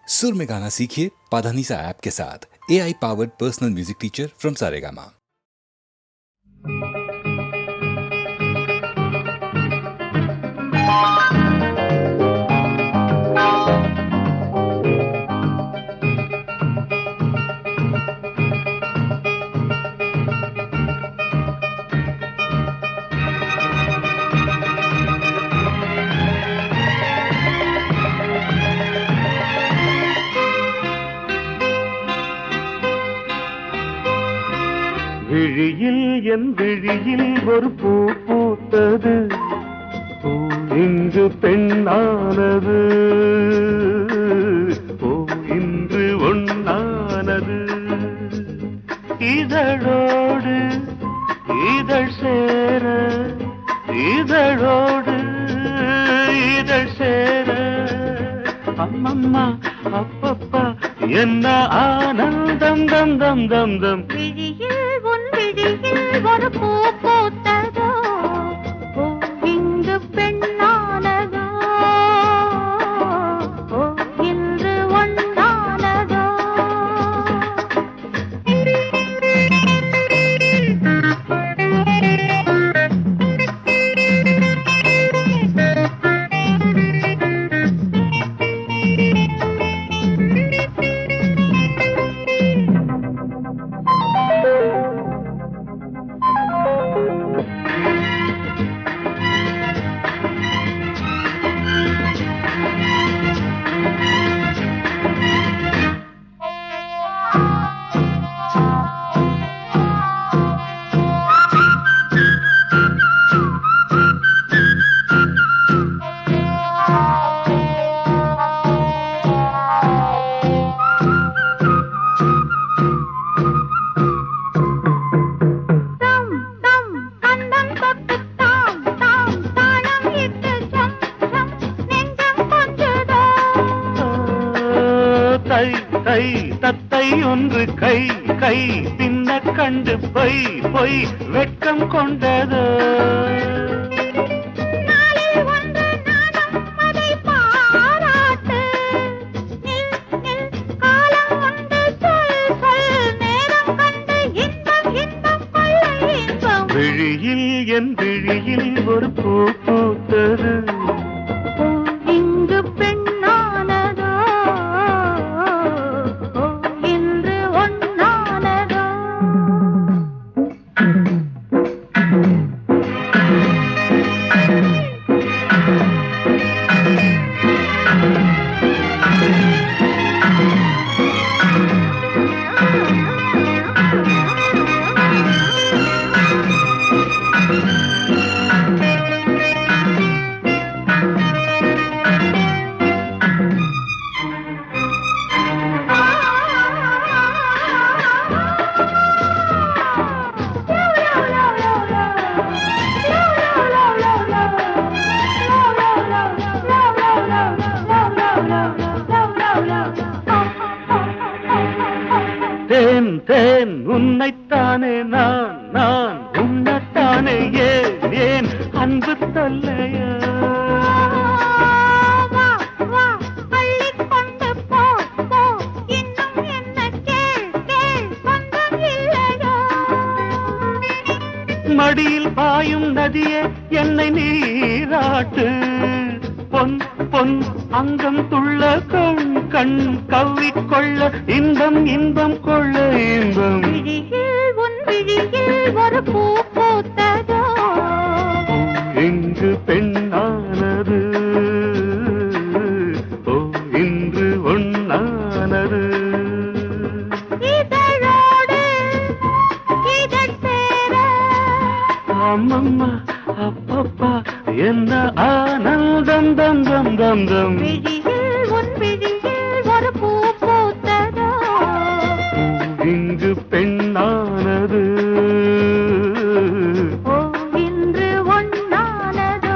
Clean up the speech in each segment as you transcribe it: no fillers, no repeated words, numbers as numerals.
सुर में गाना सीखिए पाधानीसा ऐप के साथ। AI powered personal music teacher from Saregama. விழியில் என் விழியில் ஒரு பூ பூத்தது, பூ இன்று பெண்ணானது, பூ இன்று ஒண்ணானது. இதழோடு இதழ் சேர, இதழோடு இதழ் சேர, அம்மம்மா அப்பப்பா என்ன ஆனந்தம் தம் தம் தம் தம். ஒரு பூ பூத்ததோ, பூ இங்கு பெண்ணானதோ, பூ இன்று ஒண்ணானதோ. தத்தை ஒன்று கை கை பின்ன கண்டு பொய் பொய் வெட்கம் கொண்டது. விழியில் என் விழியில் ஒரு பூ பூத்தது, இங்கு பெண்ணானதோ, இன்று ஒண்ணானதோ. தேன் தேன் உன்னைத்தானே நான் நான் உன்னைத்தானே ஏன் ஏன் அன்பு தொல்லையா. மடியில் பாயும் நதியே என்னை நீராட்டு, பொன் பொன் அங்கம் துள்ள கண் கண் கவ்விக்கொள்ள இன்பம் இன்பம் கொள்ள இன்பம். விழியில் உன் விழியில் ஒரு பூ பூத்ததோ, இங்கு பெண்ணானது, ஓ இன்று ஒண்ணானது. இதழோடு இதழ் சேர, அம்மம்மா அப்பப்பா என்ன ஆனந்தம் தம் தம் தம் தம். விழியில் உன் விழியில் ஒரு பூ பூத்ததோ, இங்கு பெண்ணானது, ஓ இன்று ஒண்ணானதோ.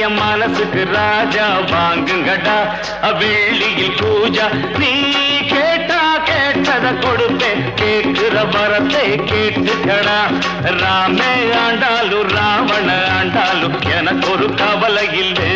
என் மனசுக்கு ராஜா வாங்குங்கடா வெள்ளியில் பூஜா நீ கேட்டா கேட்டத கொடுப்பேன் கேட்கிற வரத்தை கேட்டுக்கடா ராமே ஆண்டாலும் ராவண ஆண்டாலும் எனக்கு ஒரு கவலை இல்லை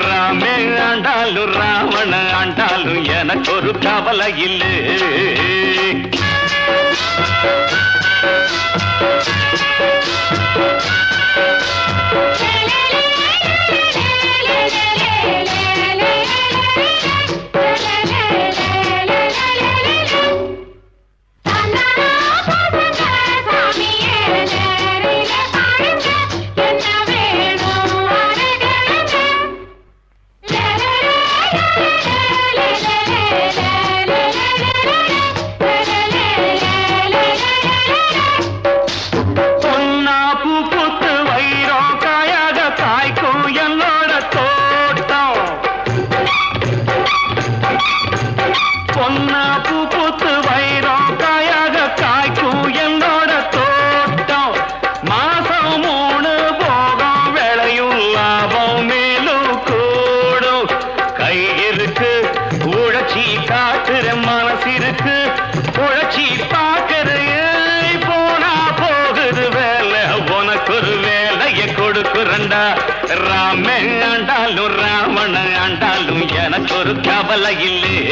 ராமே ஆண்டாலும் ராவண ஆண்டாலும் எனக்கு ஒரு கவலை இல்லை ராமே ஆண்டாலும் ராவண ஆண்டாலும் எனக்கு ஒரு கவலை இல்லை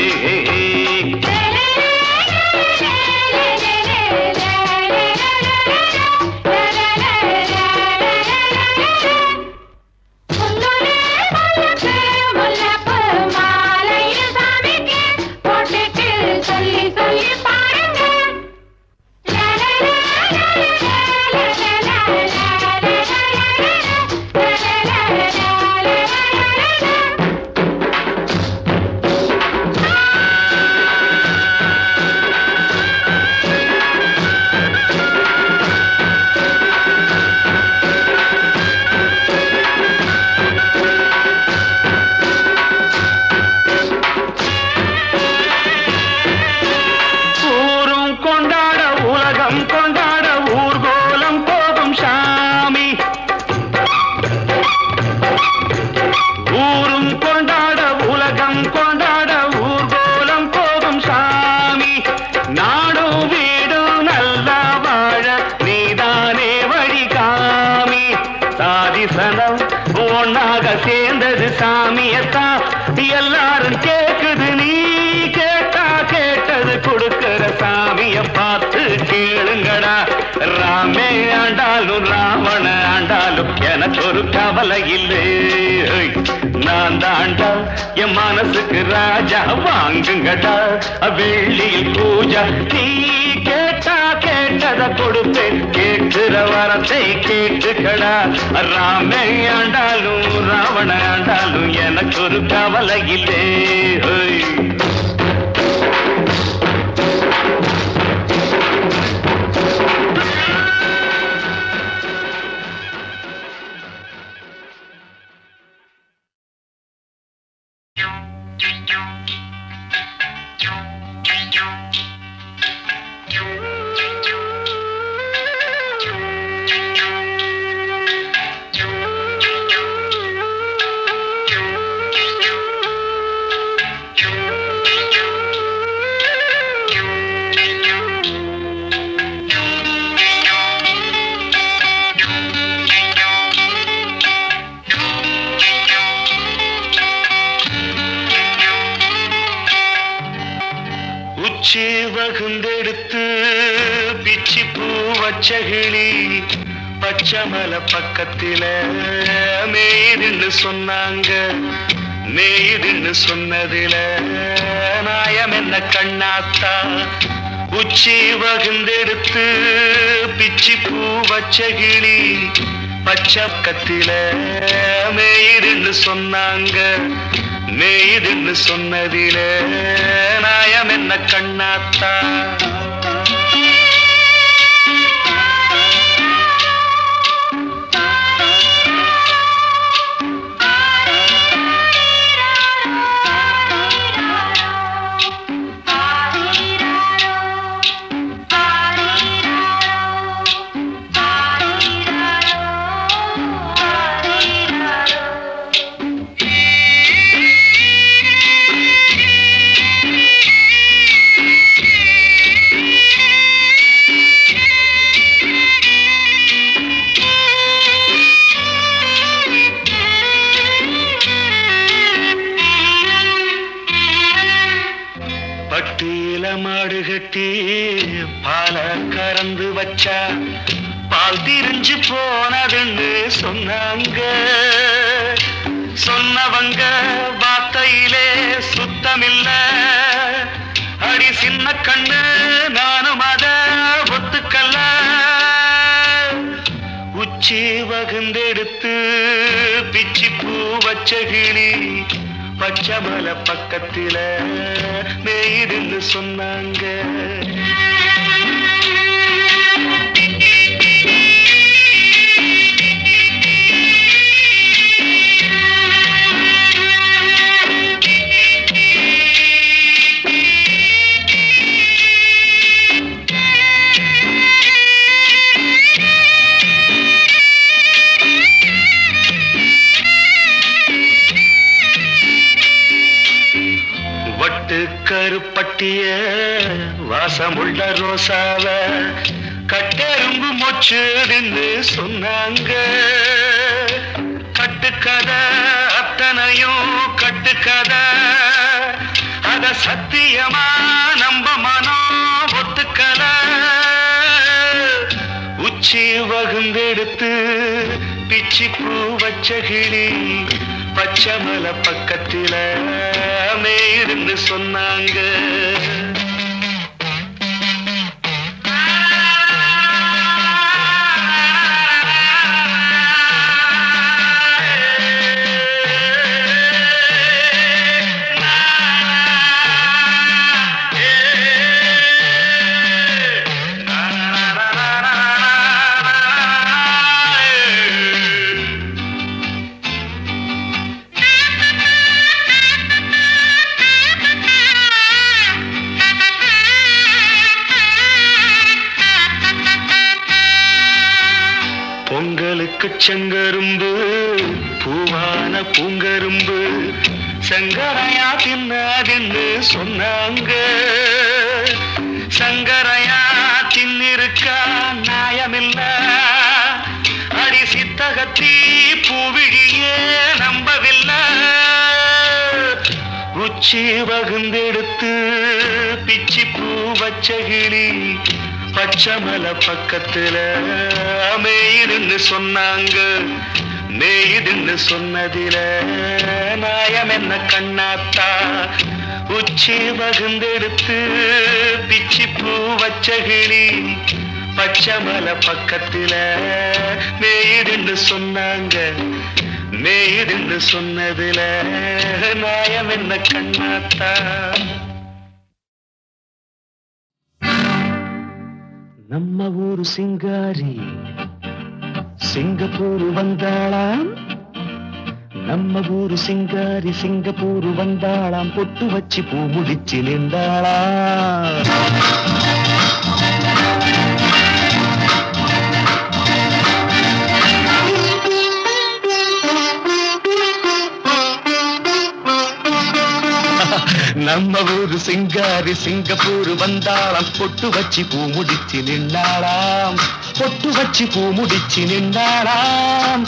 சேர்ந்தது சாமியத்தான் எல்லாரும் கேக்குது நீ கேட்டா கேட்டது கொடுக்கிற சாமிய பார்த்து கேளுங்கடா. ராமே ஆண்டாலும் ராவண ஆண்டாலும் எனக்கு ஒரு கவலை இல்லை. நான் தாண்டா என் மனசுக்கு ராஜா, வாங்குங்கடா வெள்ளியில் பூஜா. நீ கேட்டா கேட்டத கொடுப்பேன், கேட்கிற வரத்தை கேட்டுக்கடா. ராமே ஆண்டாலும் ராவண ஆண்டாலும் எனக்கு ஒரு கவலை இல்லை. உச்சி வகுந்தெடுத்து பிச்சி பூ வச்சகிளி பச்சமல பக்கத்தில மேய்துன்னு சொன்னாங்க. மேய்துன்னு சொன்னதில நாயம் என்ன கண்ணாத்தா. உச்சி வகுந்தெடுத்து பிச்சி பூ வச்சகிளி பச்சக்கத்தில மேய்துன்னு சொன்னாங்க. மேய்துன்னு சொன்னதில நாயம் என்ன கண்ணாத்தா. பட்டியில மாடு கட்டி பால கறந்து வச்சா பால் திரிஞ்சு போனதுன்னு சொன்னாங்க. சொன்னவங்க வார்த்தையிலே சுத்தமில்ல. அடி சின்ன கண்ணு நானும் அத ஒத்துக்கல்ல. உச்சி வகுந்தெடுத்து பிச்சி பூ வச்ச கிளி பச்சமல பக்கத்தில மேய்துன்னு சொன்னாங்க. கருப்பட்டிய வாசமுள்ள ரோசாவ கட்டெரும்பு மொச்சுதுன்னு சொன்னாங்க. கட்டுக்கதை அத்தனையும் கட்டுக்கதை, அத சத்தியமா நம்ப மனம் ஒத்துக்கல. உச்சி வகுந்தெடுத்து பிச்சி பூ வச்ச கிளி பச்சமல பக்கத்தில மேய்துன்னு சொன்னாங்க. பொங்கலுக்கு செங்கரும்பு பூவான பூங்கரும்பு சங்கரையா தின்னாதின்னு சொன்னாங்க. சங்கரையா தின்னிருக்கா நியாயமில்ல. அடி சித்தகத்தி பூவிழியே நம்பவில்லை. உச்சி வகுந்தெடுத்து பிச்சி பூ வச்ச கிளி பச்சமல பக்கத்துல மேயுதுன்னு சொன்னாங்க. மேயுதுன்னு சொன்னதில நாயம் என்ன கண்ணாத்தா. உச்சி வகுந்தெடுத்து பிச்சி பூ வச்ச கிளி பச்சமல பக்கத்துல மேயுதுன்னு சொன்னாங்க. மேயுதுன்னு சொன்னதில நாயம் என்ன கண்ணாத்தா. நம்ம ஊரு சிங்காரி சிங்கப்பூர் வந்தாளாம். நம்ம ஊரு சிங்காரி சிங்கப்பூர் வந்தாளாம். பொட்டு வச்சு பூ முடிச்சு நின்றாளாம். நம்ம ஊரு சிங்காரி சிங்கப்பூர் வந்தாளாம். பொட்டு வச்சு பூ முடிச்சு நின்றாளாம். பொட்டு வச்சு பூ முடிச்சு நின்றாளாம்.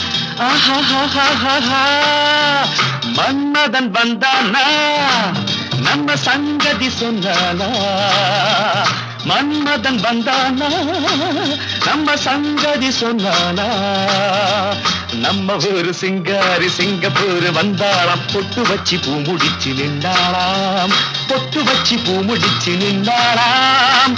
மன்மதன் வந்தானா நம்ம சங்கதி சொன்னானா. மன்மதன் வந்தானா நம்ம சங்கதி சொன்னானா. நம்ம ஊரு சிங்காரி சிங்கப்பூர் வந்தாளாம். பொட்டு வச்சு பூ முடிச்சு நின்றாளாம். பொட்டு வச்சு பூ முடிச்சு நின்றாளாம்.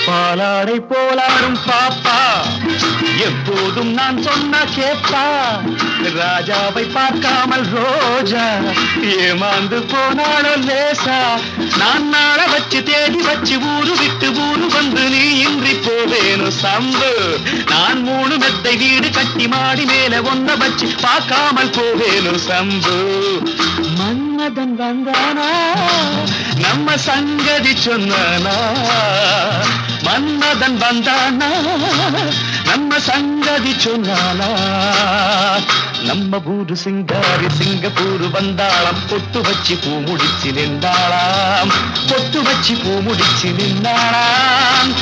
பாலாடை போலாடும் பாப்பா எப்போதும் நான் சொன்னா கேப்பா. ராஜாவை பார்க்காமல் ரோஜா ஏமாந்து போனாலும் லேசா. நான் நாள வச்சு தேடி வச்சு ஊரு விட்டு ஊரு வந்து நீ இன்றி போவேணும் சம்பு. நான் 3 மெத்தை வீடு கட்டி மாடி மேல ஒன்ன வச்சு பார்க்காமல் போவேணும் சம்பு. மன்மதன் வந்தானா நம்ம சங்கதி சொன்னானா. மன்மதன் வந்தானா நம்ம சங்கதி சொன்னானா. நம்ம ஊரு சிங்காரி சிங்கப்பூர் வந்தாளாம். பொட்டு வச்சு பூ முடிச்சு நின்றாளாம். பொட்டு வச்சு பூ முடிச்சு நின்றாளாம்.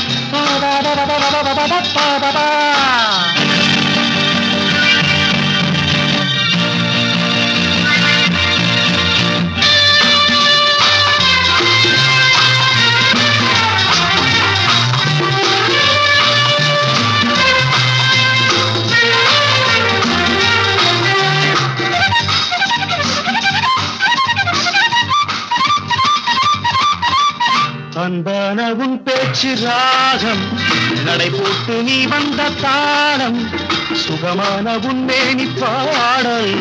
அன்பான உன் பேச்சு ராகம் நடை போட்டு நீ வந்த தாளம். சுகமான உன் மேனி பாடல்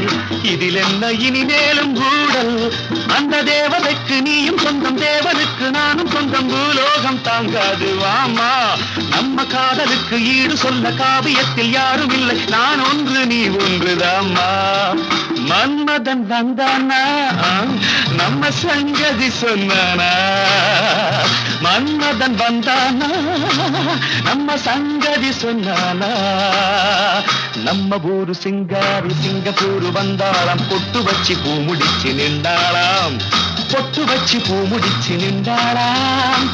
இதில் என்ன இனிமேலும் கூடல். அந்த தேவதைக்கு நீயும் சொந்தம் தேவனுக்கு நானும் சொந்தம். பூலோகம் தாங்காது வாமா. நம்ம காதலுக்கு ஈடு சொல்ல காவியத்தில் யாரும் இல்லை. நான் ஒன்று நீ ஒன்றுதாம்மா. மன்மதன் வந்தானா நம்ம சங்கதி சொன்னானா. மன்மதன் வந்தானா நம்ம சங்கதி சொன்னானா. நம்ம ஊரு சிங்காரி சிங்கப்பூர் வந்தாளாம். பொட்டு வச்சு பூ முடிச்சு நின்றாளாம். பொட்டு வச்சு பூ முடிச்சு நின்றாளாம்.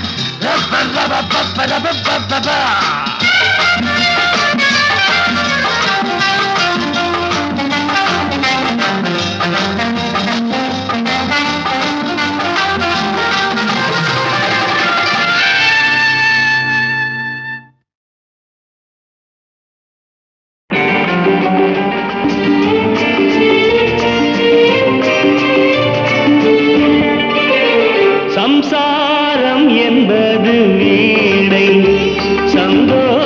சம்சாரம் என்பது வீணை சந்தோஷம்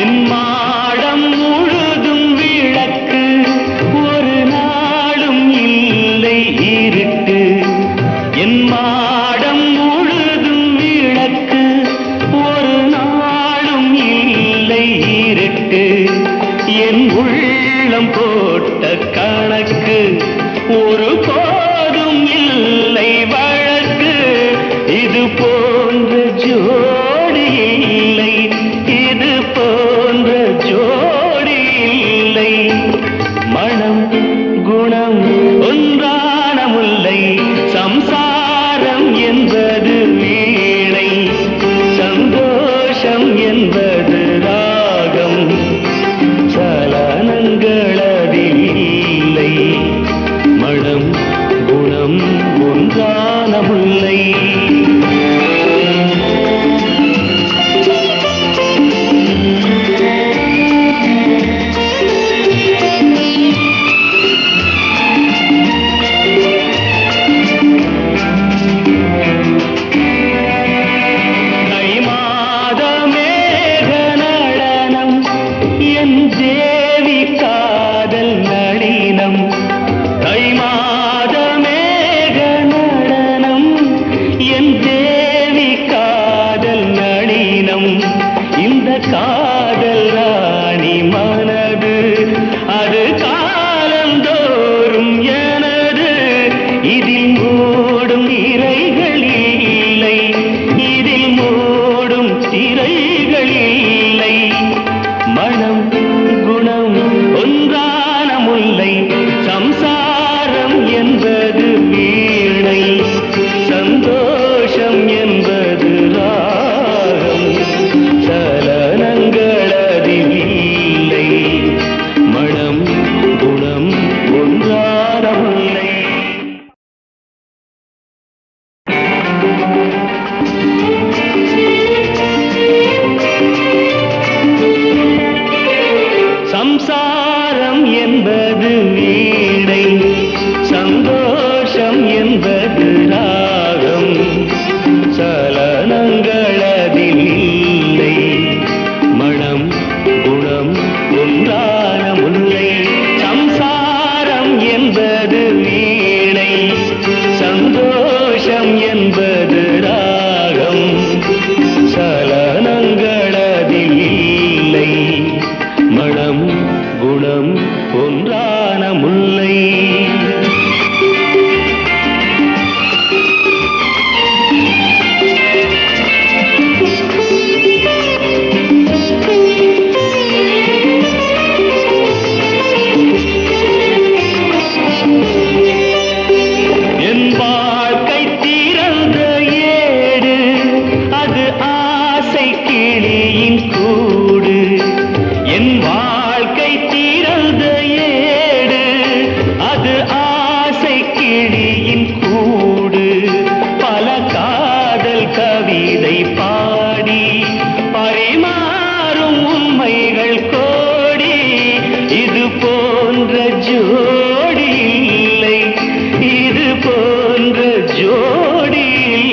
என் மாடம் முழுதும் விளக்கு ஒரு நாளும் இல்லை இருட்டு என் மாடம் முழுதும் விளக்கு ஒரு நாளும் இல்லை இருட்டு என் உள்ளம் போட்ட கணக்கு ஒரு போதும் இல்லை வழக்கு இது போன்ற ஜோடி இல்லை இது போன்ற ஜோடி இல்லை மனம் குணம் ஒன்றான முல்லை சம்சாரம் என்பது வீணை சந்தோஷம் என்பது ராகம் சலனங்கள் அதில் இல்லை மனம் குணம் ஒன்றான முல்லை தேவி காதல் நளினம் தை மாத மேக நடனம் என் தேவி காதல் நளினம் இந்த காதல் ராணி மனது அது காலந்தோறும் எனது இதில் மூடும் திரைகள் இல்லை இதில் மூடும் திரைகள் இல்லை மனம் குணம் ஒன்றான முல்லை சம்சாரம் என்பது வீணை சந்தோஷம் என்பது ராகம் சலனங்கள் அதில் இல்லை மனம் குணம் ஒன்றான முல்லை சம்சாரம் என்பது வீணை சந்தோஷம் என்பது ராகம் சலனங்கள் அதில் இல்லை மனம் குணம் ஒன்றான முல்லை சம்சாரம் என்பது வீணை சந்தோஷம் என்பது ராகம் சலனங்கள் அதில் இல்லை மனம் குணம் ஒன்றான முல்லை என் வாழ்க்கை திறந்த ஏடு அது ஆசை கிளியின் கூடு என் வாழ்க்கை திறந்த ஏடு அது ஆசை கிளியின் கூடு பல காதல் கவிதை பாடி பரிமாறும் உண்மைகள் கோடி இது போன்ற ஜோடி இல்லை இது போன்ற ஜோடி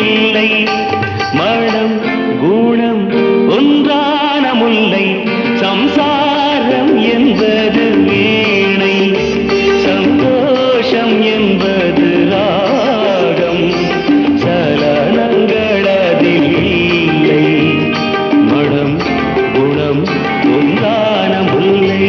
இல்லை மனம் குணம் ஒன்றான முல்லை சம்சாரம் என்பது வீணை சந்தோஷம் என்பது ராகம் சலனங்கள் அதில் இல்லை மனம் குணம் ஒன்றான முல்லை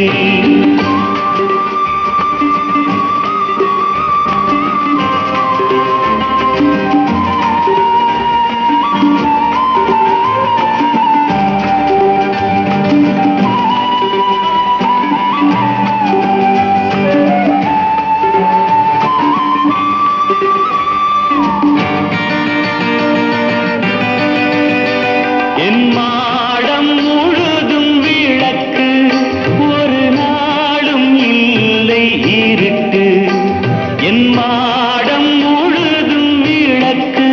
என் மாடம் முழுதும் விளக்கு ஒரு நாளும் இல்லை இருட்டு என் மாடம் முழுதும் விளக்கு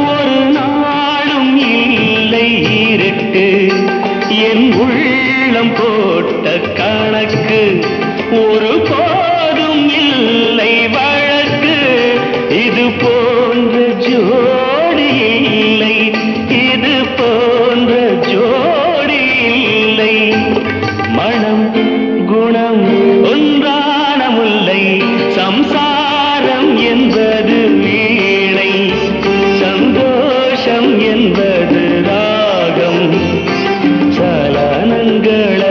ஒரு நாளும் இல்லை இருட்டு என் உள்ளம் போட்ட கணக்கு ஒரு போதும் இல்லை வழக்கு இது போன்ற ஜோடி இல்லை இது போன்ற ஜோடி இல்லை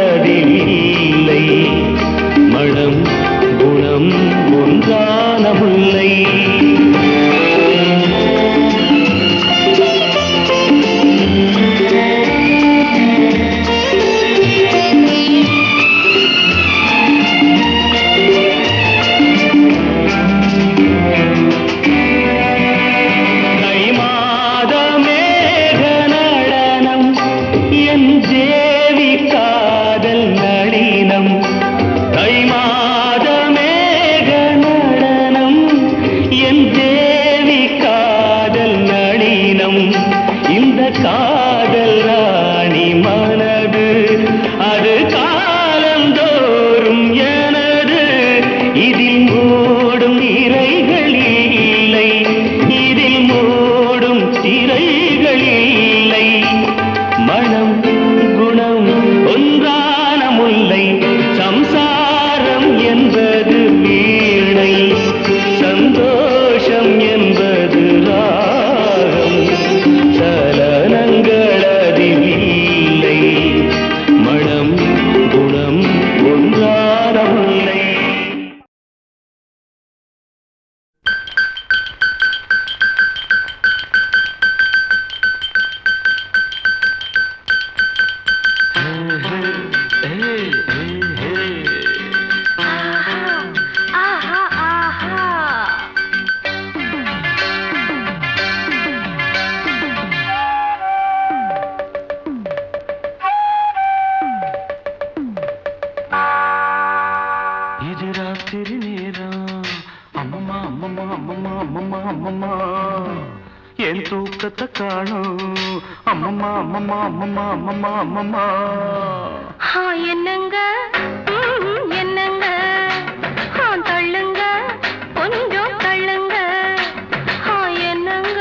அதில்லை மனம் குணம் ஒன்றான முல்லை இந்த காதல் ராணி மனது அது காலந்தோறும் எனது இதில் மூடும் இறைகள் இல்லை இதில் மூடும் திரைகள் இல்லை மனம் குணம் ஒன்றான முல்லை சம்சாரம் என்பது வீணை சந்தோஷம் என்பது ராகம் சலனங்கள் அதில்லை மனம் குணம் ஒன்றான முல்லை ஆஹா ஆஹா இது ராத்திரி நேரம் அம்மம்மா அம்மம்மா அம்மம்மா அம்மம்மா அம்மம்மா என் தூக்கத்தை காணும் அம்மம்மா அம்மம்மா அம்மம்மா அம்மம்மா அம்மம்மா என்னங்க என்னங்க தள்ளுங்க கொஞ்சம் தள்ளுங்க என்னங்க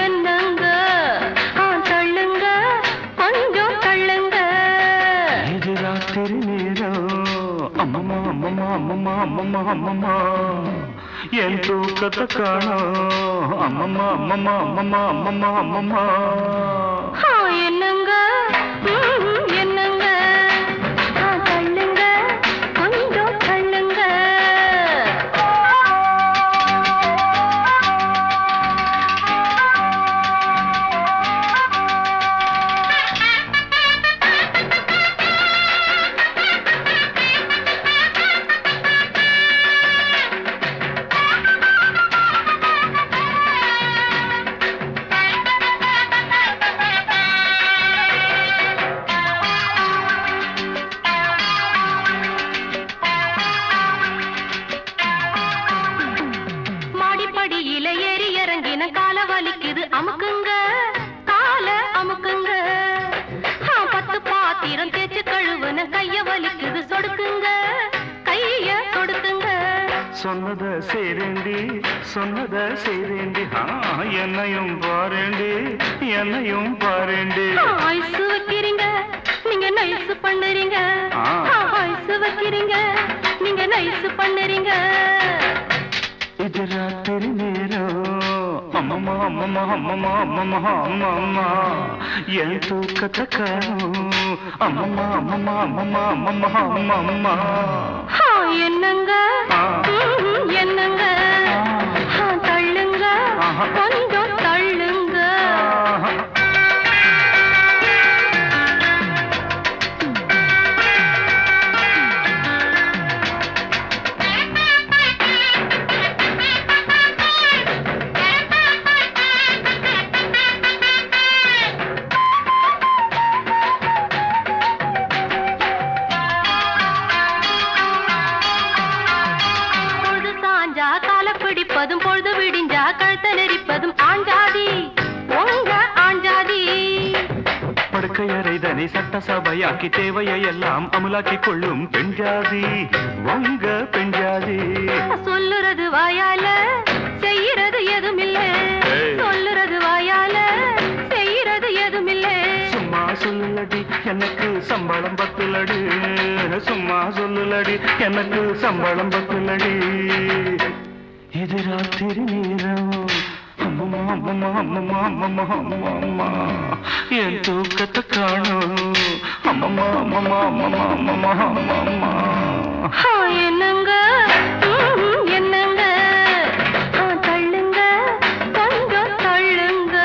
என்னங்க தள்ளுங்க கொஞ்சம் தள்ளுங்க இது ராத்திரி நேரம் அம்மம்மா அம்மம்மா அம்மம்மா அம்மம்மா அம்மம்மா என் தூக்கத்தை காணும் அம்மம்மா அம்மம்மா அம்மம்மா அம்மம்மா அம்மம்மா என்னங்க என்னங்க தள்ளுங்க கொஞ்சம் தள்ளுங்க மாடிப்படியில ஏறி இறங்கின கால வலிக்குது அமுக்குங்க கால அமுக்குங்க 10 பாத்திரம் தேய்ச்சு கழுவுன கைய வலிக்குது சொடுக்குங்க கைய சொடுக்குங்க சொன்னத செய்தேண்டி என்னையும் பாருண்டி என்னையும் பாருண்டி ஐசு வைக்கிறீங்க நீங்க நைசு பண்ணுறீங்க ஐசு வைக்கிறீங்க நீங்க நைசு பண்ணுறீங்க இது ராத்திரி நேரம் அம்மம்மா அம்மம்மா அம்மம்மா அம்மம்மா அம்மம்மா என் தூக்கத்தை காணும் அம்மம்மா அம்மம்மா அம்மம்மா அம்மம்மா அம்மம்மா என்னங்க என்னங்க தள்ளுங்க கொஞ்சம் தள்ளுங்க பொழுது சாஞ்சா கால பிடிப்பதும் பொழுது விடிஞ்சா கழுத்த நெரிப்பதும் ஆஞ்சாதி உங்க ஆஞ்சாதி படுக்கையறைதனை சட்டசபையாக்கி தேவையை எல்லாம் அமலாக்கி கொள்ளும் பெண்ஜாதி உங்க பெண்ஜாதி சொல்லுறது வாயால செய்யறது எதுமில்ல சொல்லுறது வாயால செய்யறது எதுமில்ல சும்மா சொல்லுலடி எனக்கு சம்பளம் பத்துலடி சும்மா சொல்லுலடி எனக்கு சம்பளம் பத்துலடி இது ராத்திரி நேரம் அம்மம்மா அம்மம்மா அம்மம்மா அம்மம்மா அம்மம்மா என் தூக்கத்தை காணும் என்னங்க என்னங்க தள்ளுங்க கொஞ்சம் தள்ளுங்க.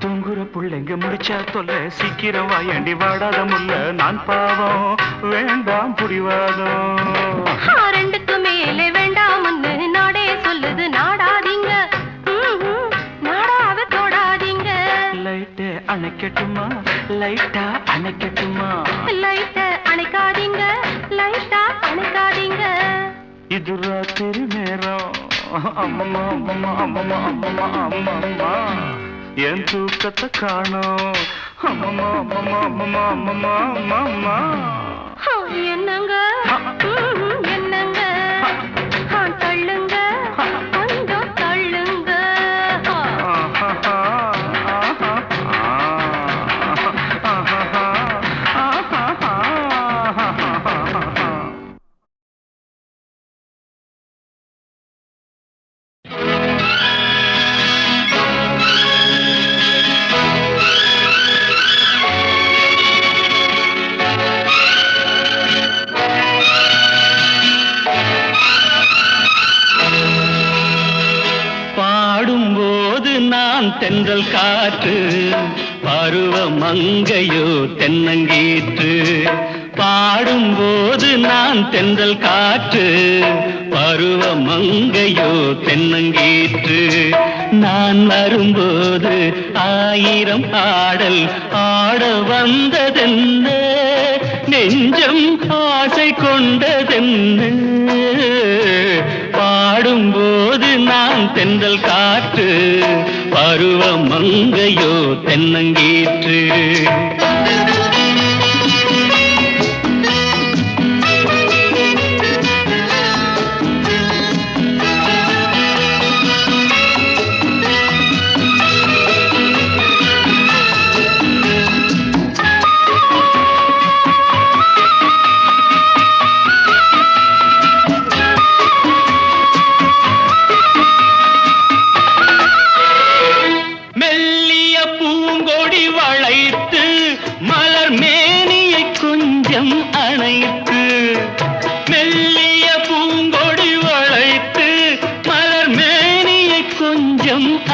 தூங்குற புள்ளைங்க முடிச்சா தொல்ல சீக்கிரம் வாயண்டி வாடாத முல்ல நான் பாவம் வேண்டாம் புடிவாதம். ரெண்டுக்கு மேலே வேண்டாம்னு நாடே சொல்லுது நாடாதீங்க நாடாவ தொடாதீங்க. லைட்டை அணைக்கட்டுமா லைட்டா அணைக்கட்டுமா லைட்ட அணைக்காதீங்க லைட்டா அணைக்காதீங்க. இது ராத்திரி நேரம் அம்மம்மா அம்மம்மா அம்மம்மா அம்மம்மா அம்மம்மா என் தூக்கத்தை காணோம் அம்மம்மா அம்மம்மா அம்மம்மா அம்மம்மா அம்மம்மா. என்னங்க என்னங்க தள்ளுங்க கொஞ்சம் தள்ளுங்க. பாடும்போது நான் தென்றல் காற்று பருவ மங்கையோ தென்னங்கீற்று. பாடும்போது நான் தென்றல் காற்று பருவ மங்கையோ தென்னங்கீற்று. நான் வரும்போது ஆயிரம் ஆடல் ஆட வந்ததென்ன நெஞ்சம் ஆசை கொண்டதென்ன. பாடும்போது நான் தென்றல் காற்று பருவ மங்கையோ தென்னங்கீற்று.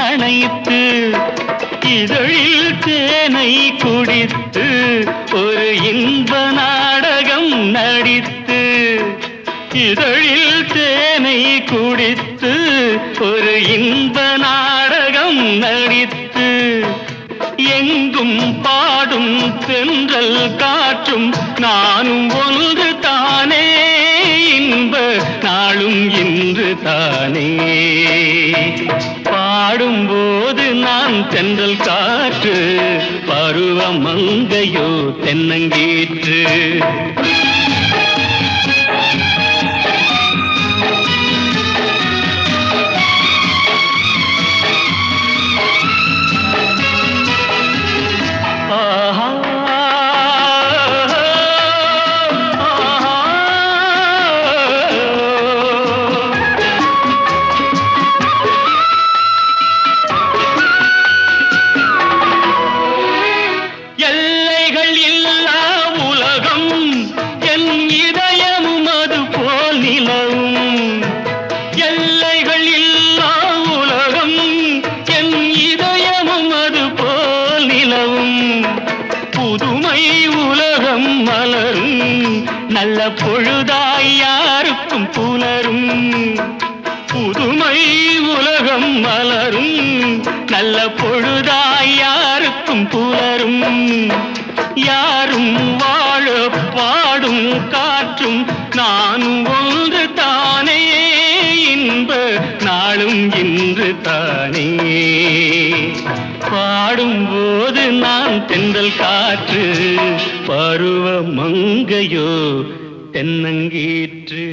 அணைத்து இதழில் தேனை குடித்து ஒரு இன்ப நாடகம் நடித்து. இதழில் தேனை குடித்து ஒரு இன்ப நாடகம் நடித்து. எங்கும் பாடும் தென்றல் காற்றும் நானும் ஒன்று தானே இன்ப நாளும் இன்று தானே. பாடும்போது நான் தென்றல் காற்று பருவ மங்கையோ தென்னங்கீற்று. நல்ல பொழுதாய் யாருக்கும் புலரும். புதுமை உலகம் மலரும் நல்ல பொழுதாய் யாருக்கும் புலரும். யாரும் வாழ பாடும் காற்றும் நானும் ஒன்று தானே இன்ப நாளும் இன்று தானே. பாடும்போது நான் தென்றல் காற்று பருவ மங்கையோ தென்னங்கீற்று.